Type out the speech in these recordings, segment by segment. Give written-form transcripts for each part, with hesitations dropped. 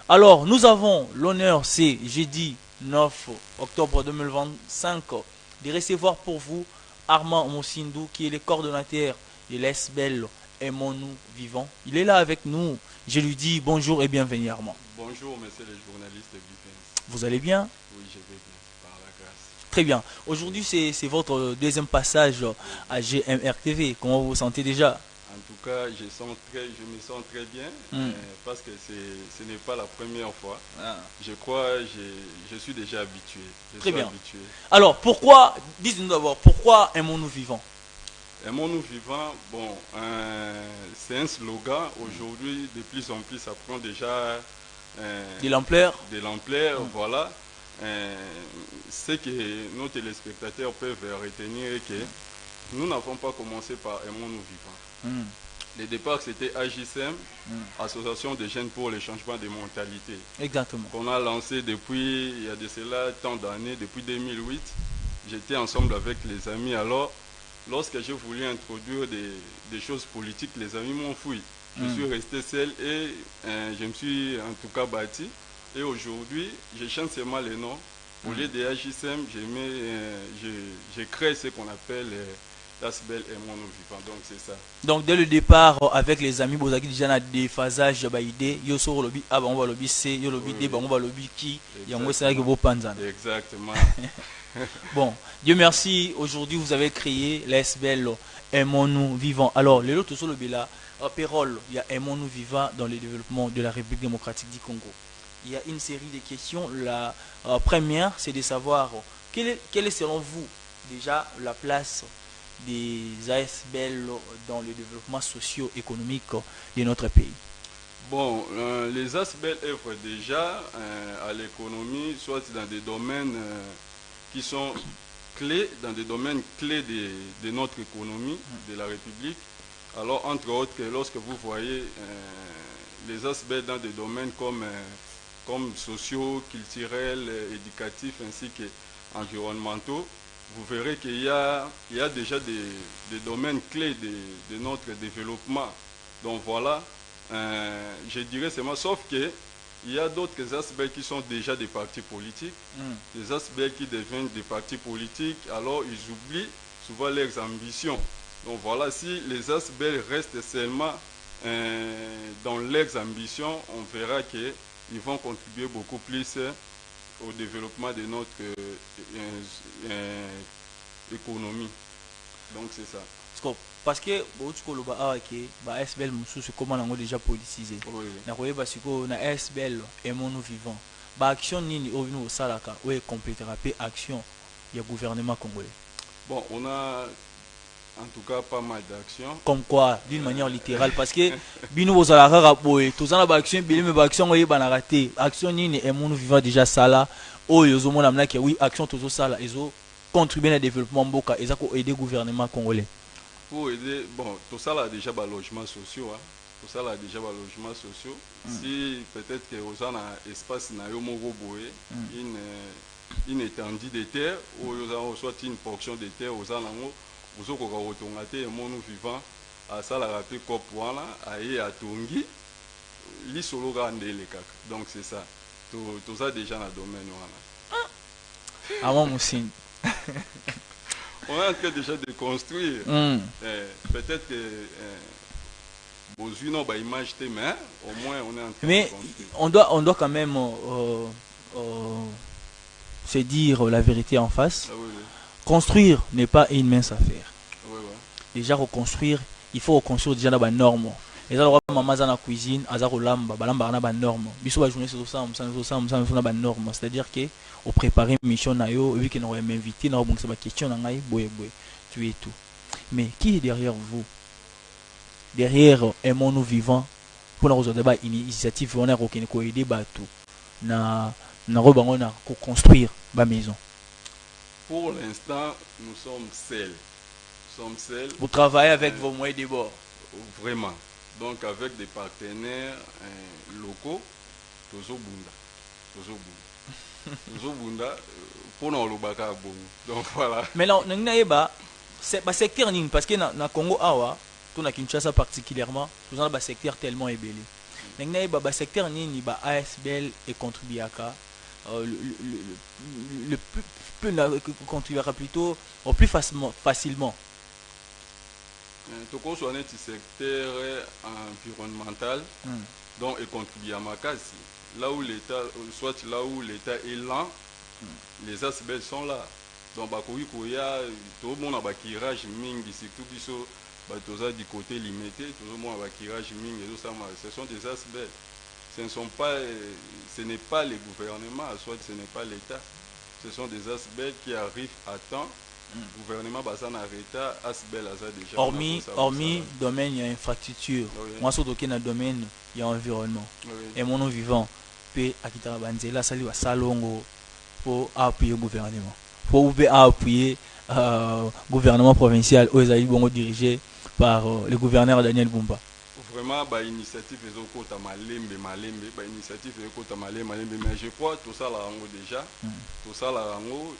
Alors, nous avons l'honneur, c'est jeudi 9 octobre 2025, de recevoir pour vous Armand Moussindou, qui est le coordonnateur de l'ESBEL Aimons-nous vivants. Il est là avec nous. Je lui dis bonjour et bienvenue, Armand. Bonjour, monsieur le journaliste de Bifens. Vous allez bien? Oui, je vais bien, par la grâce. Très bien. Aujourd'hui, c'est votre deuxième passage à GMR TV. Comment vous vous sentez déjà? En tout cas, je me sens très bien parce que ce n'est pas la première fois. Je crois je suis déjà habitué. Très bien. Alors, pourquoi, dites-nous d'abord, pourquoi aimons-nous vivants? Aimons-nous vivants, bon, c'est un slogan. Aujourd'hui, de plus en plus, ça prend déjà de l'ampleur. Voilà. Ce que nos téléspectateurs peuvent retenir est que nous n'avons pas commencé par Aimons-nous vivants. Le départ, c'était AJSM, Association des jeunes pour le changement de mentalité. Exactement. Qu'on a lancé depuis, il y a de cela tant d'années, depuis 2008. J'étais ensemble avec les amis. Alors, lorsque j'ai voulu introduire des choses politiques, les amis m'ont fouillé. Je suis resté seul et je me suis en tout cas bâti. Et aujourd'hui, je chante seulement les noms. Au lieu de AJSM, j'ai créé ce qu'on appelle l'ASBEL Aimons-nous vivants. Donc c'est ça. Donc dès le départ, avec les amis, vous avez déjà des phasages d'idées. Yo sur lobby A, on va lobby C, yo lobby D, on va lobby qui. Et on va essayer que vous panzan. Exactement. Bon, Dieu merci. Aujourd'hui, vous avez créé l'ASBEL Aimons-nous vivants. Alors, les autres sur le là, Pérol, il y a Aimons-nous vivants dans le développement de la République démocratique du Congo. Il y a une série de questions. La première, c'est de savoir quelle est selon vous déjà la place des ASBEL dans le développement socio-économique de notre pays. Bon, les ASBEL œuvrent déjà à l'économie, soit dans des domaines qui sont clés, dans des domaines clés de notre économie, de la République. Alors, entre autres, lorsque vous voyez les ASBEL dans des domaines comme sociaux, culturels, éducatifs ainsi qu'environnementaux, vous verrez qu'il y a déjà des domaines clés de notre développement. Donc voilà, je dirais seulement, sauf que il y a d'autres aspects qui sont déjà des partis politiques, des aspects qui deviennent des partis politiques, alors ils oublient souvent leurs ambitions. Donc voilà, si les aspects restent seulement dans leurs ambitions, on verra qu'ils vont contribuer beaucoup plus au développement de notre économie. Donc c'est ça. Parce que ASBEL c'est comment on a déjà politisé. Na ASBEL Aimons-nous vivants. Action nini ovino salaka ou complétera action du gouvernement congolais. Bon, on a en tout cas pas mal d'actions. Comme quoi, d'une manière littérale, parce que bino vous allez raboyer tout ça na action bilé mais action oye banarate action nini Aimons-nous vivants déjà sala oyo zomo na mnaki oui action tout sala ezo contribuer au développement mboka et ça pour aider le gouvernement congolais. Pour aider, bon, tout ça là déjà des logements sociaux, hein. Tout ça là déjà des logements sociaux. Si peut-être que vous avez un espace une étendue de terre ou vous avez soit une portion de terre vous avez retourner Aimons-nous vivants à ça la rapé cop voilà à Tongi li solo randele kaka. Donc c'est ça. Tout ça déjà dans le domaine voilà. Avant Moussine. On est en train déjà de construire. Peut-être que besoin bah image mais au moins on est en train de construire. On doit quand même se dire la vérité en face. Construire n'est pas une mince affaire. Déjà reconstruire, il faut reconstruire déjà dans les normes. Les gens maman dans la cuisine, azar lamba, balamba na ba norme. Biso ba journée sur ça, on ba norme, c'est-à-dire que au préparer une mission na yo, vu qu'on aurait m'invité na bon ça question na ngai boye tu es tout. Mais qui est derrière vous? Derrière Aimons-nous vivants pour nous débat initiative on a aucune ko aider batou na rebango na construire ba maison. Pour l'instant, nous sommes seuls. Vous travaillez avec vos moyens de bord. Vraiment. Donc avec des partenaires locaux, Tozobunda. Pour nous donc voilà. Mais là, c'est pas secteur parce que dans Congo awa, tout na Kinshasa particulièrement, tout ça secteur tellement ébélé. Nengna ba secteur nini ba ASBL et contribuera le plus contribuera plutôt au plus facilement. Toko soit un secteur environnemental donc et contribue à ma case. Là où l'État, soit là où l'État est lent, les ASBL sont là. Donc bakoui koya tout le monde a bakirage mingi surtout biso batoza du côté limité tout le monde a bakirage mingi et tout ça. Ce sont des ASBL. Ce n'est pas les gouvernements, soit ce n'est pas l'État. Ce sont des ASBL qui arrivent à temps. Le gouvernement basan arrêta ASBL a déjà. Hormis domaine, il y a infrastructure. Moi, surtout qu'il y a un domaine, il y a environnement. Et mon vivant, puis à quitter la banzela, ça lui va salongo pour appuyer le gouvernement. Pour appuyer le gouvernement provincial, aux alliés dirigé par le gouverneur Daniel Bumba. Vraiment, bah, initiative est au côté malembe, bah, initiative est au côté malembe, mais je crois tout ça là déjà, tout ça là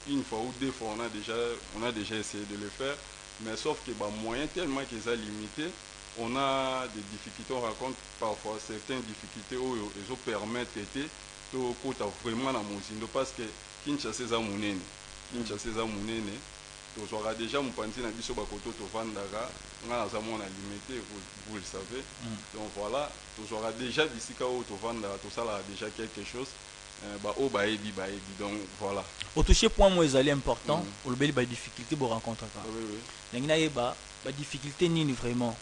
une fois ou deux fois on a déjà essayé de le faire, mais sauf que bah moyen tellement qu'ils sont limités, on a des difficultés, on rencontre parfois certaines difficultés où ils permettent d'être au côté vraiment dans mon signe parce que Kinshasa c'est monene, tu auras déjà mon pantin à biso bakoto to vandara nga za mona limité vous le savez. Donc voilà, tu auras déjà bisika au to vandara tout ça là déjà quelque chose ba o ba ebi donc voilà. Au toucher point moi ezali important au beli ba difficulté bo rencontre ka. Oui. Ngina yeba ba difficulté nini vraiment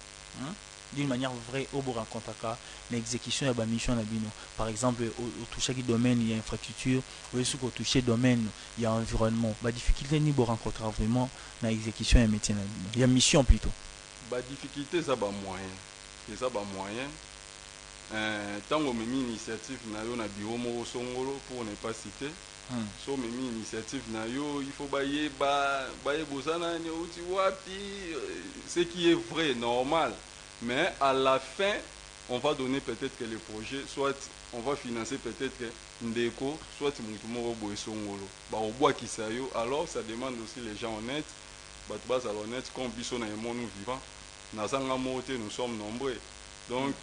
d'une manière vraie au bo rencontre ka l'exécution ya ba mission na bino. Par exemple au toucher qui domaine il y a infrastructure, ou sous au toucher domaine il y a environnement. Ba difficulté ni bo rencontre vraiment na exécution ya métier na bino. Il y a mission plutôt. Ba difficulté ça ba moyen. Et ça ba moyen. Tant que mes initiatives na yo na bureau mo songolo pour ne pas citer. So mes initiatives na yo il faut bailler bozana ni outi wapi ce qui est vrai normal. Mais à la fin, on va donner peut-être que le projet, soit on va financer peut-être Ndeko, soit Moutoumoro Boesongolo. Alors ça demande aussi les gens honnêtes, honnêtes, comme Bisson et moi nous vivons. Nous sommes nombreux. Donc,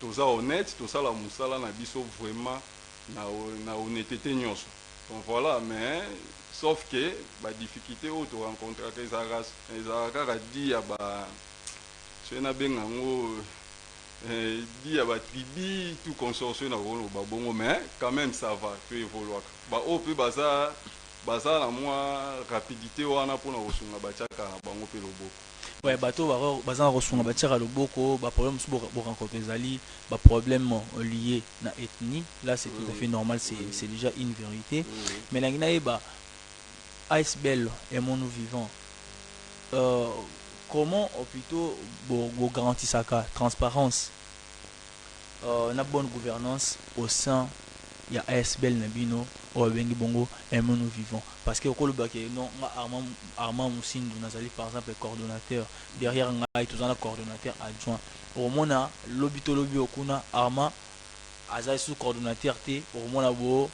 tout ça honnête, tout ça la moussala na biso vraiment na honnêteté nyonso. Donc voilà, mais sauf que la difficulté où tu rencontres les Arabes dit c'est un bengango dit à tribu tout consortium na rolo babongo mais quand même ça va tu évoluer ba au plus baza la moi rapidité wana pour na osunga bachaka bango pe loboko ouais bato baza osunga bachaka loboko ba problème bo rencontrer zali ba problème lié na ethnie là c'est tout à fait normal, c'est déjà une vérité. Mais la ngina ba ASBL et mon nous vivant comment plutôt vous garantir ça transparence na bonne gouvernance au sein il y a ASBL Nabino au bengi bongo et nous vivons parce que au baki non Armand Moussindu nazali par exemple le coordonnateur derrière ngai tous un coordonnateur adjoint au mona lobby okuna Armand azali sous coordonnateur T au mona bo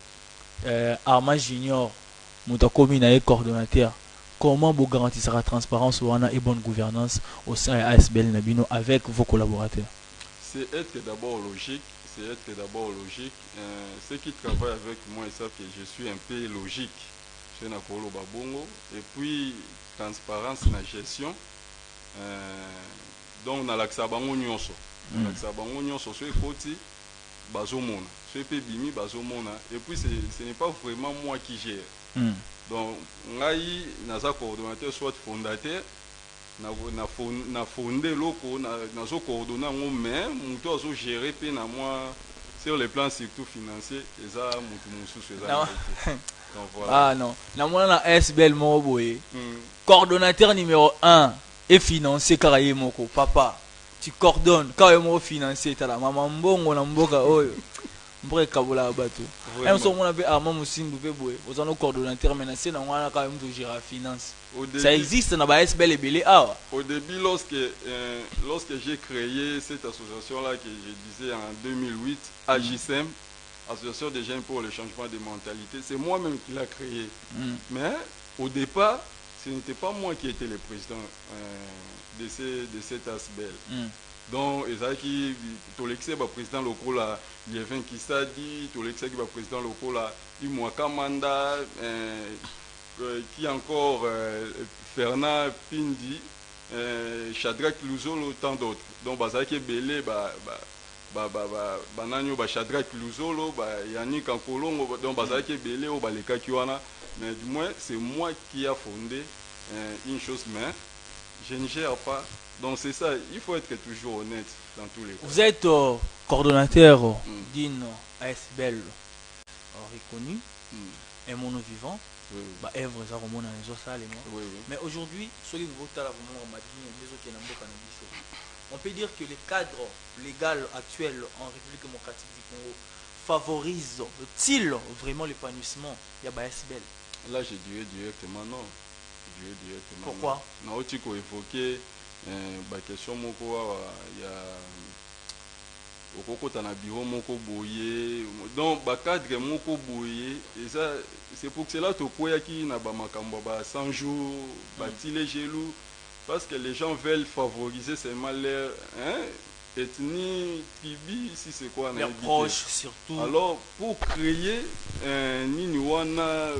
Armand junior mutakomi na coordonnateur. Comment vous garantissez la transparence et bonne gouvernance au sein de ASBL Nabino avec vos collaborateurs? C'est être d'abord logique. Ceux qui travaillent avec moi, ils savent que je suis un peu logique. Je suis un babongo. Et puis, transparence dans la gestion. Donc, dans l'Axabango Nyonso. L'Axabango Nyonso, c'est côté Bazomona. C'est Pébimi Bazomona. Et puis, ce n'est pas vraiment moi qui gère. Donc, ngai naza coordonnateur soit fondateur na fondé loko na zo coordonner ngo mais muto azo gérer pe na moi sur le plan surtout financier eza mutu mususu eza. Donc voilà. Ah non, na moi na ASBL mo boye. Coordonnateur numéro 1 et financier karaye moko papa. Tu coordonnes quand mo financier ta la maman mbongo na mboka oyo. Mbore kabula bato. Même si on a fait Armand Moussindu boye, vous en coordonnateur menacé dans on a quand même de gérer la finance. Ça existe dans la ASBL et belé ah. Au début lorsque j'ai créé cette association là que je disais en 2008 AJSM, Association des jeunes pour le changement de mentalité, c'est moi-même qui l'a créé. Mais au départ, ce n'était pas moi qui étais le président de cette ASBL. Donc, Ezaki, Tolexé, le président local, Lievin Kissadi, Tolexé, le président local, Imouaka Manda, qui encore, Fernand Pindi, Shadrach Luzolo, tant d'autres. Donc, Bazaki Belé, Bananyo, Shadrach Luzolo, Yannick Ankolongo, donc Bazaki Belé, Baleka Kiwana. Mais du moins, c'est moi qui a fondé une chose, mais je ne gère pas. Donc c'est ça, il faut être toujours honnête dans tous les cas. Vous êtes coordonnateur d'une ASBL reconnue, un monde vivant, œuvre ça remonte dans les salles. Mais aujourd'hui, on peut dire que le cadre légal actuel en République démocratique du Congo favorise-t-il vraiment l'épanouissement de la ASBL? Là, je dirais directement non. Pourquoi? Non, tu peux évoquer la question il y a au na bureau moko boye donc ba cadre moko boye et ça c'est pour cela to koya ki na ba makambo ba 100 jours bâti les gelou parce que les gens veulent favoriser seulement leur ethnie tribu si c'est quoi leurs proches surtout. Alors pour créer nini wana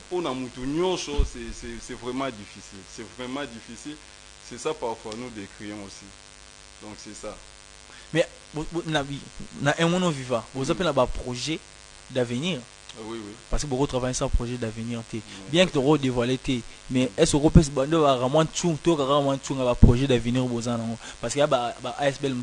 pour na mutu nyonso c'est vraiment difficile. C'est ça parfois nous décrions aussi. Donc c'est ça. Mais na un monde vivant, vous avez un projet d'avenir. Oui. Parce que beaucoup travaillent sur un projet d'avenir. Bien que tu aies dévoilé, mais est-ce que vous pouvez vraiment un projet d'avenir? Parce qu'il y a ASBL,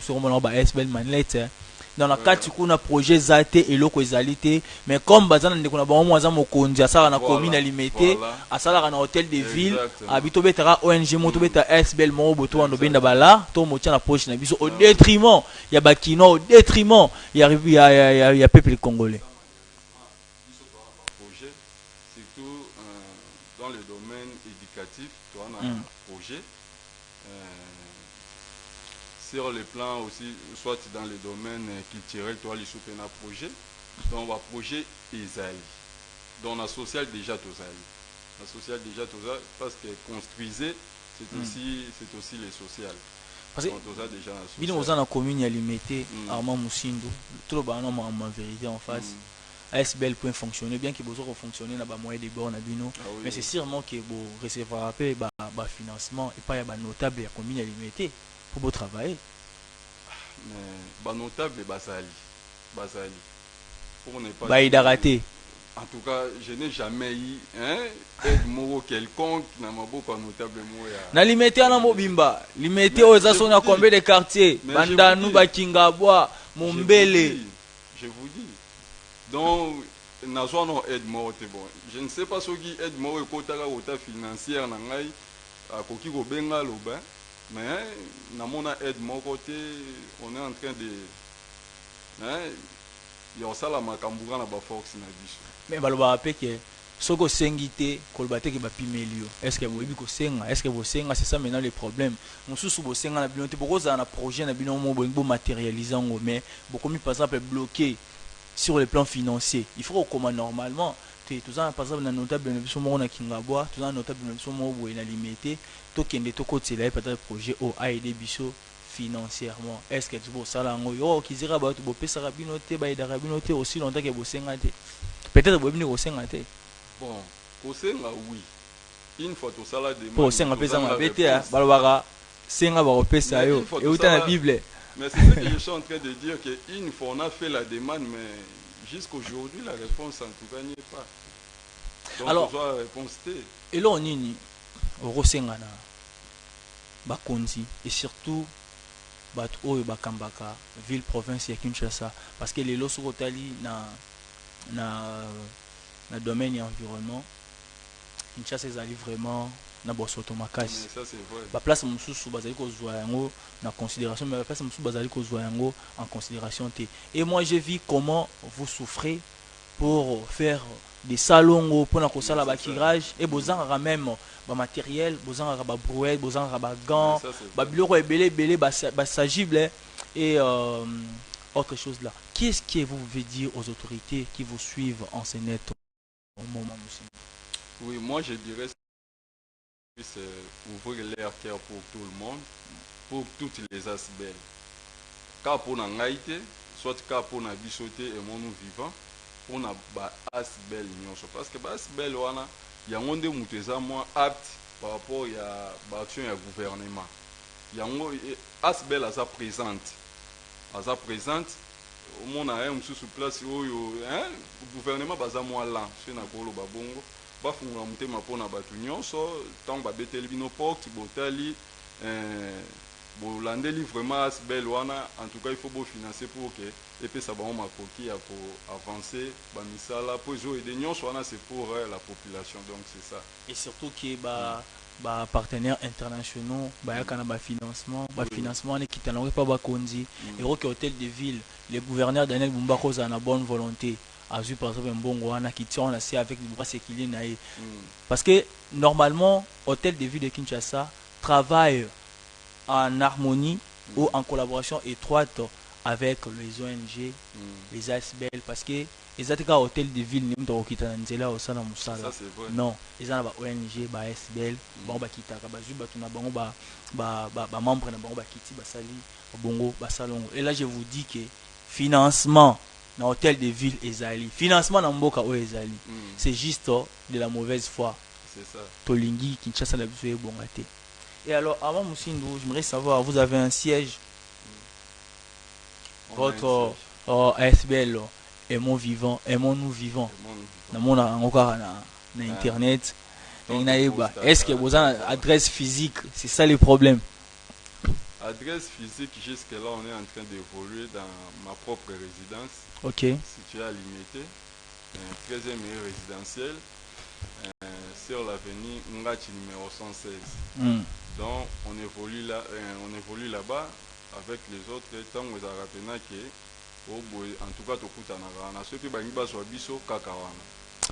ASBL Manlet. Dans le cas où on a projet Zate et l'eau qualité, mais comme bazan de konaba mo azamo konzi asala na commune alimité, asala na hôtel de ville, habito betara ONG moto beta ASBL mo boto ando benda bala, to mo tia na poche na biso au détriment ya bakino, au détriment ya peuple congolais. Projet surtout dans le domaine éducatif, tu as un projet. Sur le plan aussi, soit dans le domaine culturel, toi, les soupes un projet. Donc, un projet Esaïe. Donc, la sociale déjà Tosaï. La sociale déjà Tosaï, parce que construisez, c'est aussi les sociales. Parce que, bien aux en commune, il y a limité, Armand Moussindou, tout le monde en vérité en face. ASBL peut fonctionner, bien qu'il y ait besoin de fonctionner, il y a moyen de bords, mais c'est sûrement qu'il faut recevoir un peu de financement et pas de notable, il y a commune limité. Pour beau travailler. Mais notable Basali. Pour ne pas. En tout cas, je n'ai jamais eu aide moro quelconque dans ma boucle notable moya. Na limité à la mobimba, limité aux assos na combien de quartiers, Bandanu, Bakingabwa, Mombele. Je vous dis. Donc, nazo no aide moro te bon. Je ne sais pas ce qui aide moro et kotaka ota financière na ngai a koki ko benga loba. Mais dans mon aide mon côté, on est en train de il y a ça la makambura na ba force na biso. Mais baloba rapé que soko sengité kolbate ke ba pimelio. Est-ce que vous ko senga? Est-ce que vous senga? C'est ça maintenant le problème. Mususu bo senga na binote beaucoup za na projet na bino mo bo matérialiser ngo mais beaucoup mis par exemple bloqué sur le plan financier. Il faut comment normalement tout ça par exemple na notable na biso mo na Kingabwa, tout ça notable na biso mo bo na limité. Tokende tokoti là peut-être projet au aider biso financièrement. Est-ce que tu veux ça là ngo kizira ba tu bo pesa rabinote ba ida rabinote aussi longtemps que bo sengate. Peut-être bo bino bo sengate. Bon, ko senga oui. Une fois tout ça là demande. Pour senga pesa ma bete balobaka senga ba pesa yo et uta na Bible. Mais c'est ce que je suis en train de dire que une fois on a fait la demande mais jusqu'aujourd'hui la réponse en tout cas n'y est pas. Donc alors, on doit réponse T. Et là on nini Rosengana bakonzi et surtout bato oyo bakambaka ville province ya Kinshasa parce que les loso kotali na domaine ya environnement Kinshasa ezali vraiment na bosoto makasi. Ça c'est vrai. Ba place mususu bazali kozwa yango na considération mais ba place mususu bazali kozwa yango en considération te. Et moi j'ai vu comment vous souffrez pour faire des salons pour na kosala ba tirage et bozanga même ba matériel, bozanga ba brouette, bozanga ba gants, ba biloko ebele ba sagible et autre chose là. Qu'est-ce que vous voulez dire aux autorités qui vous suivent en ce net au moment aussi? Oui, moi je dirais c'est ouvrir l'air cœur pour tout le monde, pour toutes les ASBL. ka pour na ngaite soit ka pour na bisote et mon vivant pour na ba asbel nyonso parce que ba asbel wana yango nde mutu eza moins apte par rapport ya ba action ya gouvernement yango asbel aza présente au monde a un sous place oyo hein gouvernement baza moins lent c'est na kolo ba bongo ba funga mutema pona batu nyonso tant ba beteli bino porte botali bon landeli vraiment asbel wana en tout cas il faut beau financer pour que et puis ça va makoki pour avancer ba misala pour zo aider nyonso wana c'est pour la population donc c'est ça et surtout qui ba partenaires internationaux ba yakana ba financement ne kitana pas ba kondi et au hôtel de ville les gouverneurs Daniel Bumba Koza na bonne volonté a vu par exemple un bon wana qui tient assez avec le bras séquilé naï parce que normalement hôtel de ville de Kinshasa travaille en harmonie ou en collaboration étroite avec les ONG, les ASBL, parce que les hôtels de ville n'ont pas quitté Nzela au Sana Moussala. Non, ils ont des ONG, des ASBL, bon ba kita ka bazu ba tuna bango ba membre na bango ba kiti ba sali bongo ba salongo. Et là je vous dis que financement dans hôtel de ville ezali, financement dans mboka o ezali. C'est juste de la mauvaise foi. C'est ça. Tolingi Kinshasa la biso bongate. Et alors, avant Moussindou, j'aimerais savoir, vous avez un siège, votre ASBL, Aimons Vivant, Aimons-nous Vivants, dans mon encore na internet, est-ce que vous avez une adresse physique? C'est ça le problème. Adresse physique, jusque-là, on est en train d'évoluer dans ma propre résidence. Ok. Située à Limité, 13e résidentiel, sur l'avenue Ngati numéro 116. Donc on évolue là-bas avec les autres temps où ils en tout cas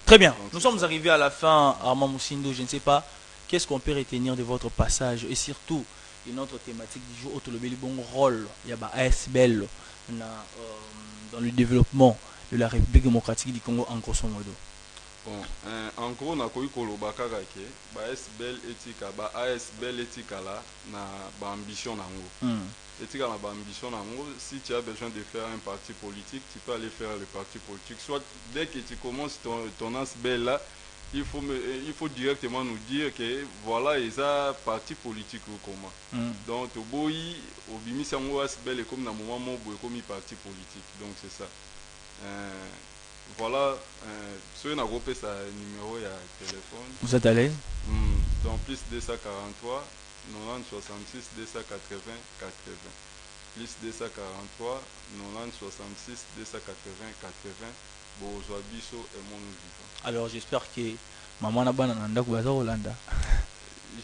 très bien. Donc, nous sommes arrivés à la fin. Armand Moussindou, je ne sais pas qu'est-ce qu'on peut retenir de votre passage et surtout une autre thématique du jour autour le bon rôle il y a ASBL dans le développement de la République démocratique du Congo en grosso modo. Bon, en gros, na koyi kolobaka ke ba ASBL etika ba ASBL etika la na ba ambition nango. Etika na ba ambition nango, si tu as besoin de faire un parti politique, tu peux aller faire le parti politique. Soit dès que tu commences ton ASBL là, il faut directement nous dire que voilà, ils ont parti politique ou comment. Donc au boyi au bimi sango ASBL est comme na moment mo boy comme parti politique. Donc c'est ça. Voilà, sur un groupe ça numéro de téléphone. Vous êtes allé? Donc plus 243 90 66 280 80. Plus 243 90 66 280 80. Bonjour Bisso et mon vivant. Alors j'espère que maman n'a pas nanda kubaza Hollanda.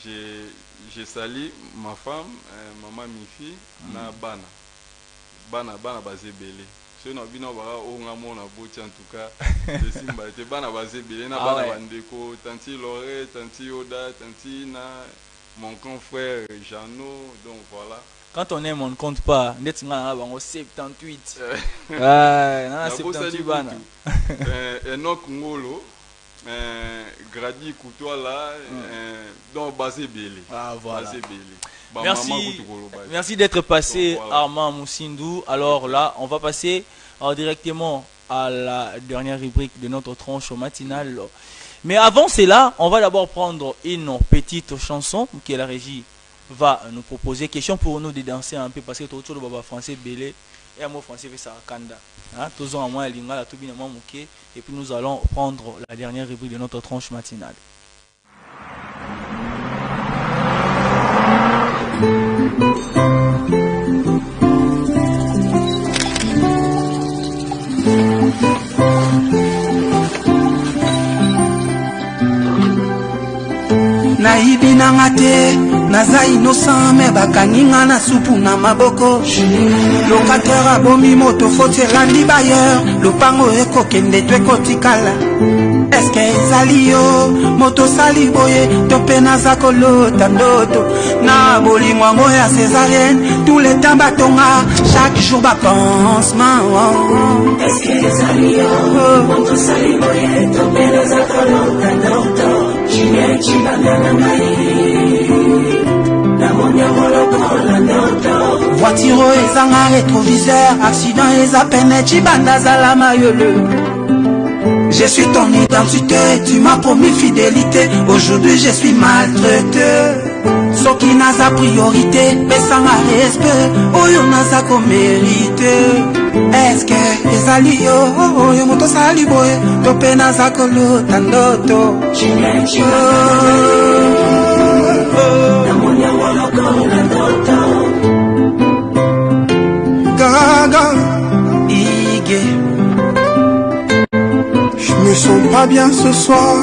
Je salue ma femme, maman mi fille, na bana basé belé. Si on a bien en tout cas, c'est bana basé belé na bana bandeko, tanti Loré, tanti Oda, tanti na mon confrère Jeannot, donc voilà. Quand on aime, on ne compte pas. Net nga bango 78. Na 78 bana. Enoch Ngolo, Grady Koutoua là, donc basé belé. Ah voilà. Basé belé. Merci d'être passé, voilà. Armand Moussindou. Alors là, on va passer directement à la dernière rubrique de notre tranche matinale. Mais avant cela, on va d'abord prendre une petite chanson que la régie va nous proposer. Question pour nous de danser un peu parce que tout le baba français belé et un mot français fait ça kanda. Tous en moins lingala tout bien et puis nous allons prendre la dernière rubrique de notre tranche matinale. Naibi nangate naza innocent me bakaninga na supu na maboko locateur abomi moto faute landi bayer lopango ekokende twekotikala eske ezali yo moto sali boye to pe naza kolota ndoto na bolingo yango ya césarienne tous les temps batonga chaque jour bapansement eske ezali yo moto sali boye to pe naza kolota ndoto voituro ezanga rétroviseur, accident eza pene chibanda zala mayele. Je suis ton identité, tu m'as promis fidélité. Aujourd'hui je suis maltraité. Soki naza priorité, pesanga respect. Oyo naza ko mérité. Est-ce que ezali yo, oyo moto sali boye, to pe naza ko lota ndoto. Gaga, Ige. Je me sens pas bien ce soir,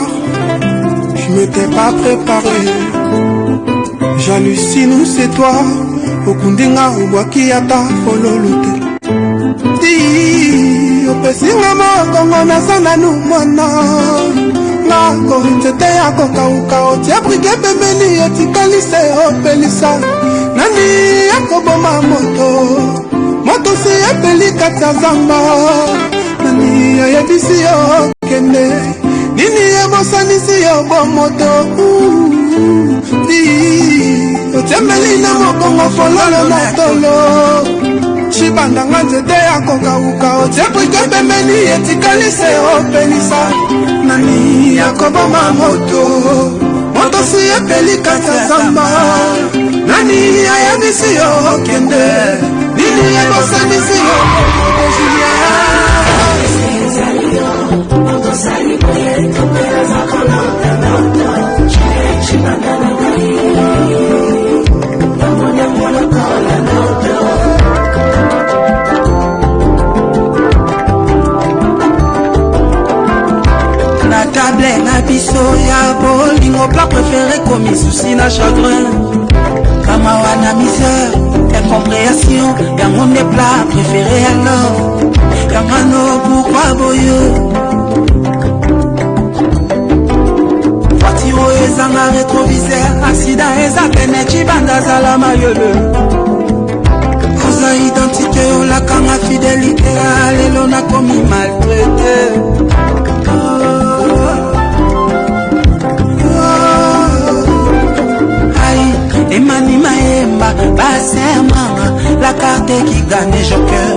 je m'étais pas préparé. J'hallucine où c'est toi, okundinga ubwaki ata fololute. Di, opesinga mokongo nasana nu mwana. Ngako, nzete yako kauka, otia brike pembeni etikali se opelisa. Nani yako boma moto, moto si epeli katia zamba. Nani ayebisi yo kende, nini ebosanisi yo bomoto. Di, otiembeli na mokongo fololo na tolo. Chibanda nga nzete yako kauka, otia brike pembeni etikali se opelisa. Nani yako boma moto, moto si epeli katia zamba. Nani ayebisi yo kende, nini ebosanisi yo bomoto. Na table na biso ya bolingo, plat préféré comme souci na chagrin. Kama wana misère, incompréhension, yango mes plats préférés alors. Yangano pourquoi boyo. Voituro ezanga rétroviseur, accident eza pene chibanda zala mayele. Oza identité olakanga fidélité, alelo nakomi maltraité. Emani Maemba, Bassin Mama, la carte qui gagne joker.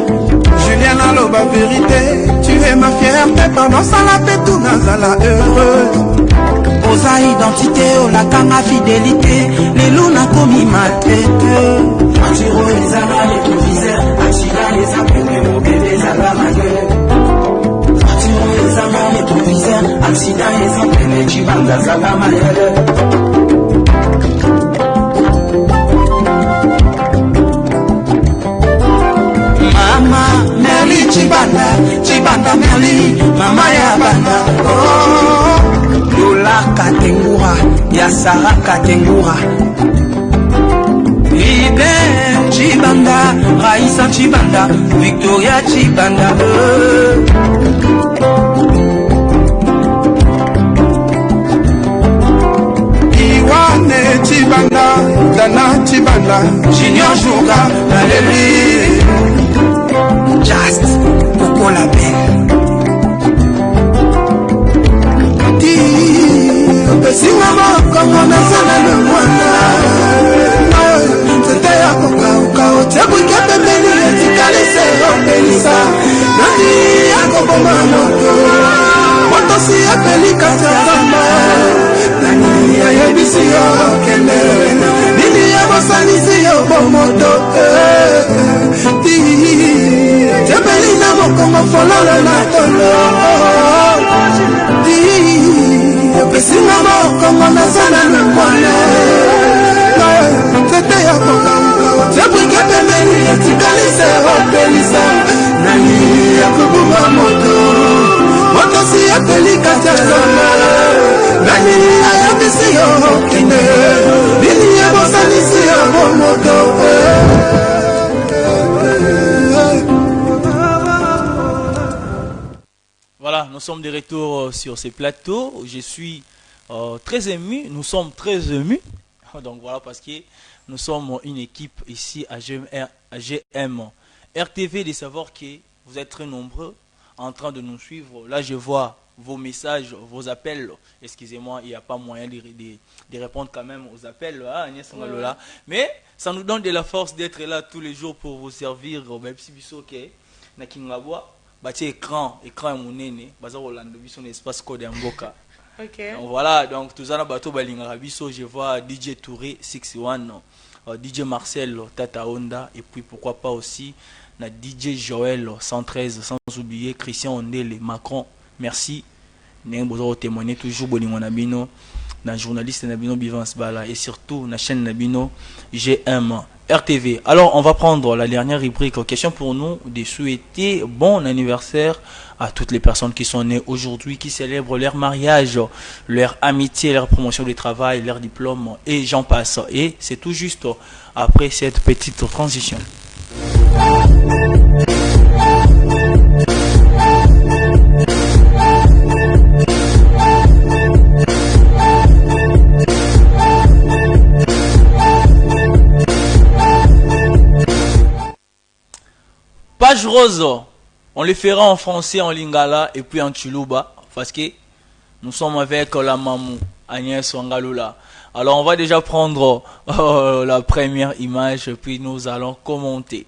Julien Aloba vérité, tu es ma fierté, pendant ça la paix tout nazala heureuse. Oza identité, la kanga fidélité, les loups commis maltraité. Voituro ezala rétroviseur, accident les appels, mobile les alamageux. Voituro ezala rétroviseur, accident les appels, chibanda zala mayele. Chibanda, Chibanda Merli, Mama ya banda. Oh, Lola Katengura, Yasara Katengura. Ibe Chibanda, Raissa Chibanda, Victoria Chibanda. Iwane Chibanda, Dana Chibanda, Junior Jouga, Valérie. Just Coco la belle. Di, opesinga mokongo nasana le mwana. Nzete yako kauka, otia brike pembeni etikali se opelisa. Nani yako boma moto, moto si epeli katia zamba. Nani ayebisi yo kende, nini ebosanisi yo bomoto. Tembeli na mokongo fololo na tolo. Di, opesinga mokongo nasana na mwana. Tete ya kokauka, tebrike pembeni etikali se opelisa. Nani ya kubuma moto, moto si epeli katia zamba. Nani ayabisi yo kende, nini ebosanisi yo bomoto. Voilà, nous sommes de retour sur ces plateaux. Je suis très ému, nous sommes très émus. Donc voilà, parce que nous sommes une équipe ici à GM RTV, de savoir que vous êtes très nombreux en train de nous suivre. Là, je vois vos messages, vos appels. Excusez-moi, il n'y a pas moyen de répondre quand même aux appels. Hein, Agnès Ngalola. Mais ça nous donne de la force d'être là tous les jours pour vous servir. Même si vous savez que Nakingabwa, écran monene, bazar Orlando, son espace code en boca. Donc voilà, donc tout ça bateau balingarabiso, je vois DJ Touré 61, DJ Marcel Tata Honda et puis pourquoi pas aussi na DJ Joël 113, sans oublier Christian Ondele Macron. Merci. Nous besoin témoigner toujours bolingo nabino na journaliste nabino Bivance Bala et surtout na chaîne nabino GM RTV. Alors on va prendre la dernière rubrique. Question pour nous de souhaiter bon anniversaire à toutes les personnes qui sont nées aujourd'hui, qui célèbrent leur mariage, leur amitié, leur promotion du travail, leur diplôme et j'en passe. Et c'est tout juste après cette petite transition. Page rose, on le fera en français, en lingala et puis en chuluba parce que nous sommes avec la mamou Agnès Ngalola. Alors on va déjà prendre la première image puis nous allons commenter.